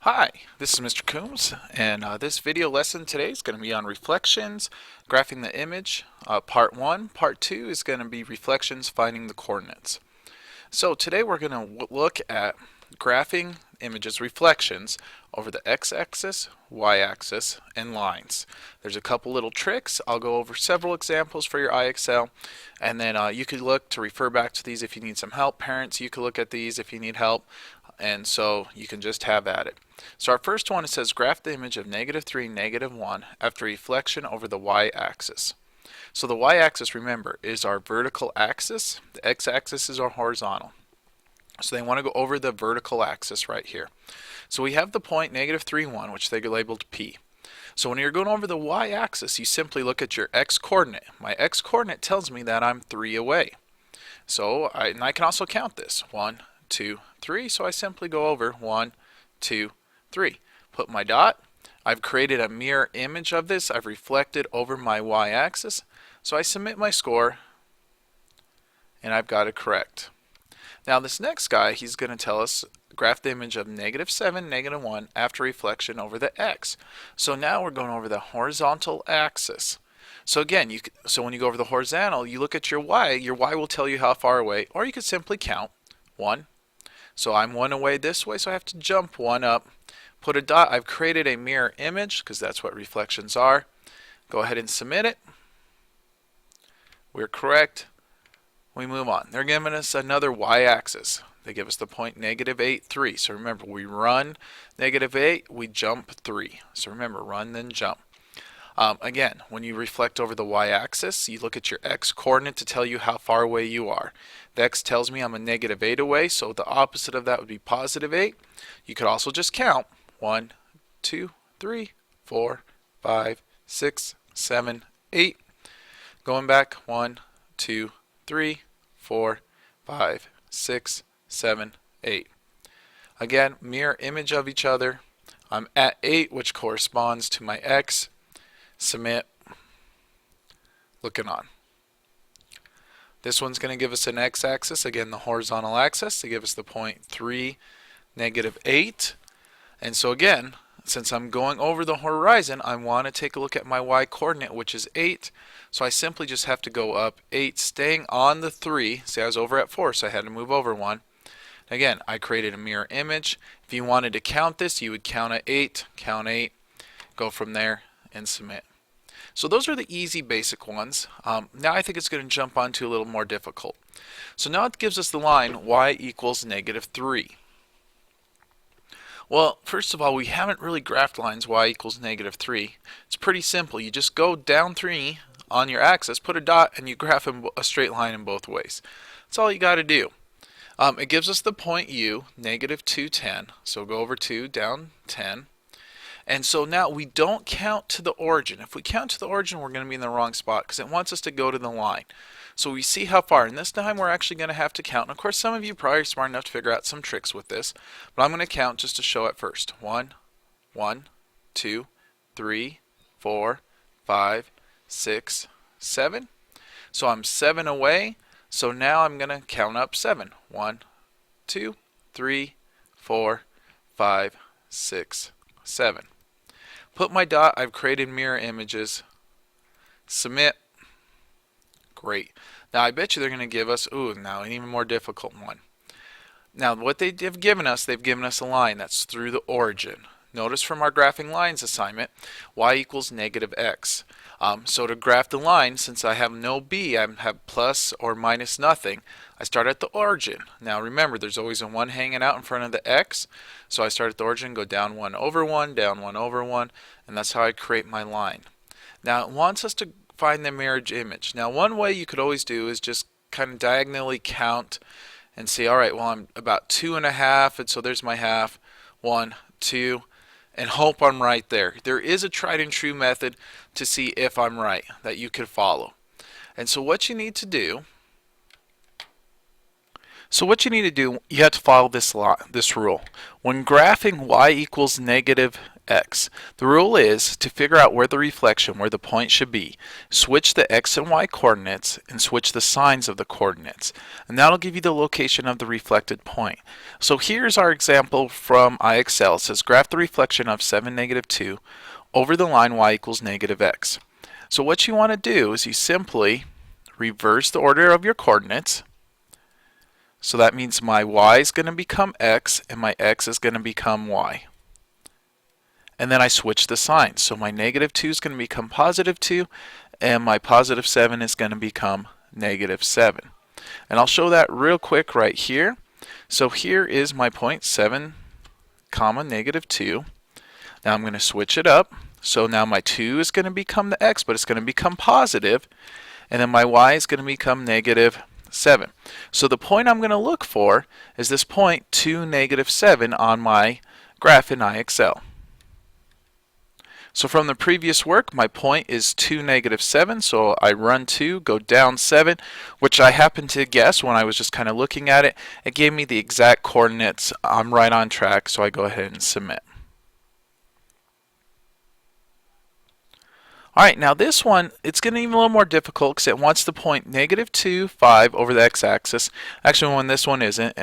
Hi, this is Mr. Coombs, and this video lesson today is going to be on reflections, graphing the image, part 1. Part 2 is going to be reflections, finding the coordinates. So today we're going to look at graphing images reflections over the x-axis, y-axis, and lines. There's a couple little tricks. I'll go over several examples for your IXL, and then you could look to refer back to these if you need some help. Parents, you could look at these if you need help, and so you can just have at it. So our first one, it says graph the image of -3, -1 after reflection over the y-axis. So the y-axis, remember, is our vertical axis. The x-axis is our horizontal. So they want to go over the vertical axis right here. So we have the point -3, 1, which they labeled P. So when you're going over the y-axis, you simply look at your x-coordinate. My x-coordinate tells me that I'm 3 away. So I can also count this. 1, 2, 3. So I simply go over 1, 2, 3. Put my dot. I've created a mirror image of this. I've reflected over my y-axis. So I submit my score, and I've got it correct. Now this next guy, he's going to tell us graph the image of -7, -1 after reflection over the x. So now we're going over the horizontal axis. So again, so when you go over the horizontal, you look at your y will tell you how far away, or you could simply count 1. So I'm 1 away this way, so I have to jump 1 up, put a dot. I've created a mirror image because that's what reflections are. Go ahead and submit it. We're correct. We move on. They're giving us another y-axis. They give us the point -8, 3. So remember, we run -8, we jump 3. So remember, run then jump. Again, when you reflect over the y-axis, you look at your x-coordinate to tell you how far away you are. The x tells me I'm a -8 away, so the opposite of that would be +8. You could also just count 1, 2, 3, 4, 5, 6, 7, 8. Going back 1, 2, 3, 4, 5, 6, 7, 8. Again, mirror image of each other. I'm at 8, which corresponds to my x. Submit. Looking on. This one's going to give us an x-axis, again the horizontal axis, to give us the point 3, -8. And so again, since I'm going over the horizon, I want to take a look at my y-coordinate, which is 8. So I simply just have to go up 8, staying on the 3. See, I was over at 4, so I had to move over 1. Again, I created a mirror image. If you wanted to count this, you would count at 8, count 8, go from there, and submit. So those are the easy basic ones. Now I think it's going to jump on to a little more difficult. So now it gives us the line y equals -3. Well, first of all, we haven't really graphed lines y equals -3. It's pretty simple. You just go down 3 on your axis, put a dot, and you graph a straight line in both ways. That's all you got to do. It gives us the point u, -2, 10. So go over 2, down 10. And so now we don't count to the origin. If we count to the origin, we're going to be in the wrong spot because it wants us to go to the line. So we see how far, and this time we're actually going to have to count. And of course, some of you probably are smart enough to figure out some tricks with this, but I'm going to count just to show it first. 1, 1, 2, 3, 4, 5, 6, 7. So I'm 7 away. So now I'm going to count up 7. 1, 2, 3, 4, 5, 6, 7. Put my dot. I've created mirror images. Submit. Great. Now I bet you they're going to give us, now an even more difficult one. Now what they've given us a line that's through the origin. Notice from our graphing lines assignment, y equals -x. So to graph the line, since I have no b, I have plus or minus nothing, I start at the origin. Now remember, there's always a 1 hanging out in front of the x, so I start at the origin, go down 1 over 1, down 1 over 1, and that's how I create my line. Now it wants us to find the mirror image. Now one way you could always do is just kind of diagonally count and say, all right, well I'm about 2.5, and so there's my half, 1, 2, and hope I'm right there. There is a tried and true method to see if I'm right that you could follow. And so what you need to do, you have to follow this rule. When graphing y equals x. The rule is to figure out where the reflection, where the point should be, switch the x and y coordinates and switch the signs of the coordinates. And that'll give you the location of the reflected point. So here's our example from IXL. It says graph the reflection of 7, -2 over the line y equals -x. So what you want to do is you simply reverse the order of your coordinates. So that means my y is going to become x and my x is going to become y. And then I switch the signs. So my -2 is going to become +2 and my +7 is going to become -7. And I'll show that real quick right here. So here is my point 7, -2. Now I'm going to switch it up. So now my 2 is going to become the x, but it's going to become positive. And then my y is going to become -7. So the point I'm going to look for is this point 2, -7 on my graph in IXL. So from the previous work, my point is 2, -7, so I run 2, go down 7, which I happened to guess when I was just kind of looking at it. It gave me the exact coordinates. I'm right on track, so I go ahead and submit. Alright, now this one, it's getting even a little more difficult because it wants to point -2, 5 over the x-axis. Actually, when this one isn't,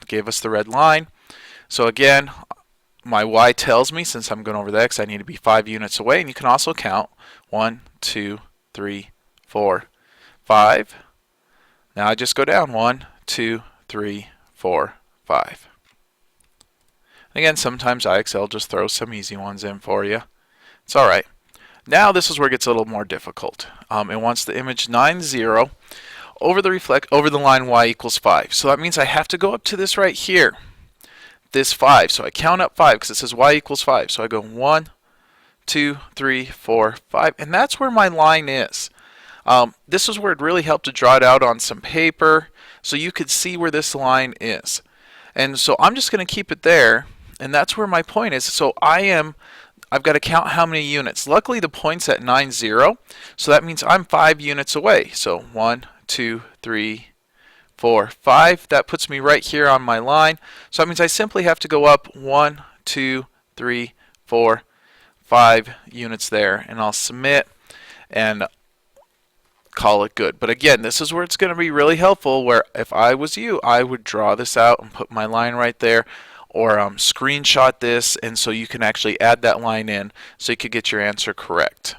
gave us the red line. So again, my y tells me, since I'm going over the x, I need to be 5 units away. And you can also count 1, 2, 3, 4, 5. Now I just go down 1, 2, 3, 4, 5. Again, sometimes IXL just throws some easy ones in for you. It's alright. Now this is where it gets a little more difficult. It wants the image 9, 0 over the line y equals 5. So that means I have to go up to this right here. This 5. So I count up 5 because it says y equals 5. So I go 1, 2, 3, 4, 5. And that's where my line is. This is where it really helped to draw it out on some paper so you could see where this line is. And so I'm just going to keep it there. And that's where my point is. So I've got to count how many units. Luckily the point's at 9, 0. So that means I'm 5 units away. So 1, 2, 3, 4, 5. That puts me right here on my line. So that means I simply have to go up 1, 2, 3, 4, 5 units there. And I'll submit and call it good. But again, this is where it's going to be really helpful, where if I was you, I would draw this out and put my line right there, or screenshot this, and so you can actually add that line in so you could get your answer correct.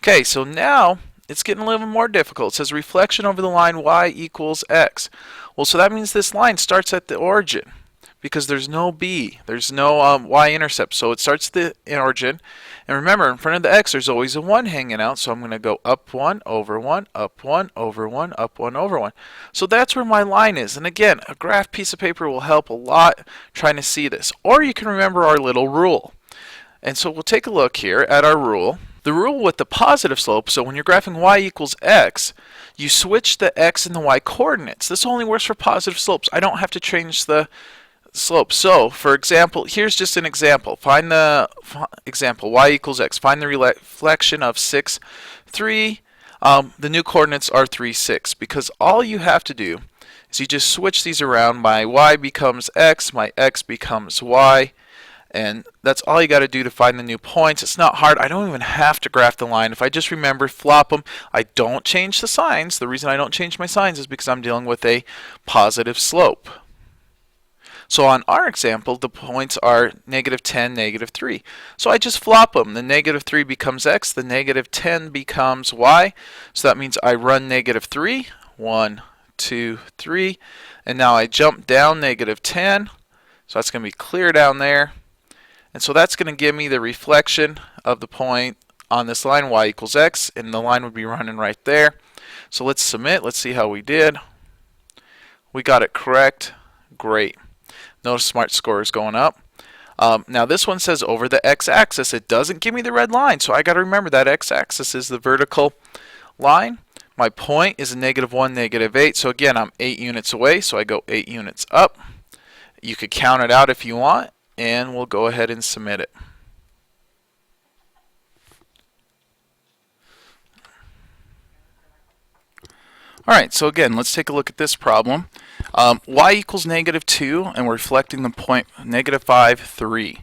Okay, so now it's getting a little more difficult. It says reflection over the line y equals x. Well, so that means this line starts at the origin because there's no b, there's no y-intercept. So it starts at the origin. And remember, in front of the x, there's always a 1 hanging out. So I'm going to go up 1, over 1, up 1, over 1, up 1, over 1. So that's where my line is. And again, a graph piece of paper will help a lot trying to see this. Or you can remember our little rule. And so we'll take a look here at our rule. The rule with the positive slope, so when you're graphing y equals x, you switch the x and the y coordinates. This only works for positive slopes. I don't have to change the slope. So, for example, here's just an example. Find the example, y equals x. Find the reflection of 6, 3. The new coordinates are 3, 6. Because all you have to do is you just switch these around. My y becomes x, my x becomes y. And that's all you got to do to find the new points. It's not hard. I don't even have to graph the line. If I just remember, flop them. I don't change the signs. The reason I don't change my signs is because I'm dealing with a positive slope. So on our example, the points are -10, -3. So I just flop them. The -3 becomes x. The -10 becomes y. So that means I run -3. 1, 2, 3. And now I jump down -10. So that's going to be clear down there. And so that's going to give me the reflection of the point on this line, y equals x, and the line would be running right there. So let's submit. Let's see how we did. We got it correct. Great. Notice SMART score is going up. Now this one says over the x-axis. It doesn't give me the red line, so I got to remember that x-axis is the vertical line. My point is a -1, -8. So again, I'm 8 units away, so I go 8 units up. You could count it out if you want, and we'll go ahead and submit it. Alright, so again, let's take a look at this problem. Y equals -2, and we're reflecting the point -5, 3.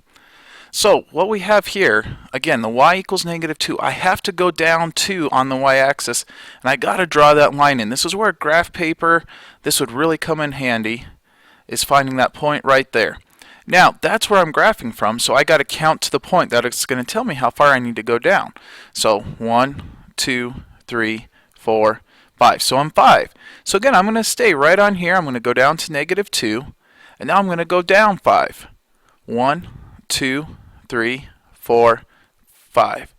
So what we have here, again, the y equals -2. I have to go down 2 on the y-axis, and I got to draw that line in. This is where graph paper, this would really come in handy, is finding that point right there. Now, that's where I'm graphing from, so I got to count to the point that it's going to tell me how far I need to go down. So 1, 2, 3, 4, 5. So I'm 5. So again, I'm going to stay right on here. I'm going to go down to -2, and now I'm going to go down 5. 1, 2, 3, 4, 5.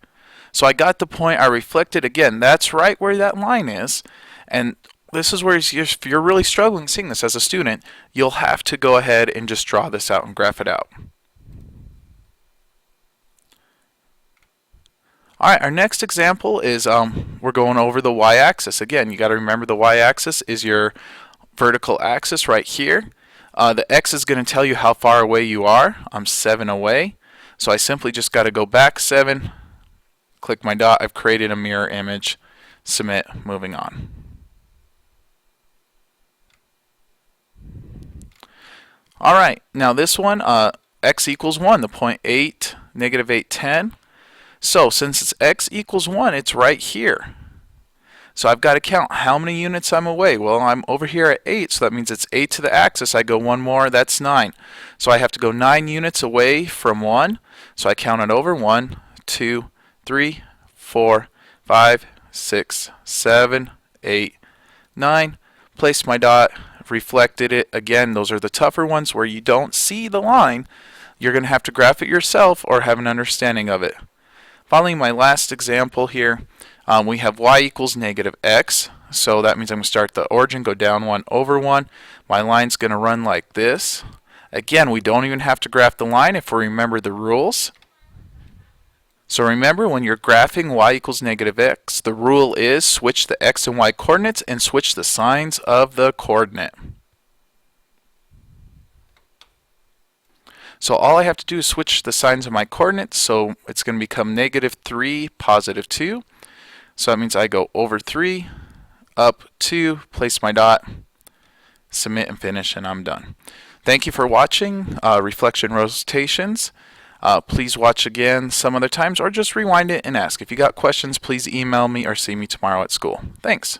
So I got the point. I reflected again. That's right where that line is. And this is where if you're really struggling seeing this as a student, you'll have to go ahead and just draw this out and graph it out. Alright, our next example is we're going over the y-axis. Again, you got to remember the y-axis is your vertical axis right here. The x is going to tell you how far away you are. I'm 7 away. So I simply just got to go back 7, click my dot. I've created a mirror image. Submit, moving on. Alright, now this one, x equals 1, the point 8, -8, 10. So since it's x equals 1, it's right here. So I've got to count how many units I'm away. Well, I'm over here at 8, so that means it's 8 to the axis. I go one more, that's 9. So I have to go 9 units away from 1. So I count it over 1, 2, 3, 4, 5, 6, 7, 8, 9. Place my dot, reflected it. Again, those are the tougher ones where you don't see the line. You're going to have to graph it yourself or have an understanding of it. Following my last example here, we have y equals -x. So that means I'm going to start the origin, go down 1 over 1. My line's going to run like this. Again, we don't even have to graph the line if we remember the rules. So remember, when you're graphing y equals -x, the rule is switch the x and y coordinates and switch the signs of the coordinate. So all I have to do is switch the signs of my coordinates. So it's going to become -3, +2. So that means I go over 3, up 2, place my dot, submit and finish, and I'm done. Thank you for watching Reflection Rotations. Please watch again some other times or just rewind it and ask. If you got questions, please email me or see me tomorrow at school. Thanks.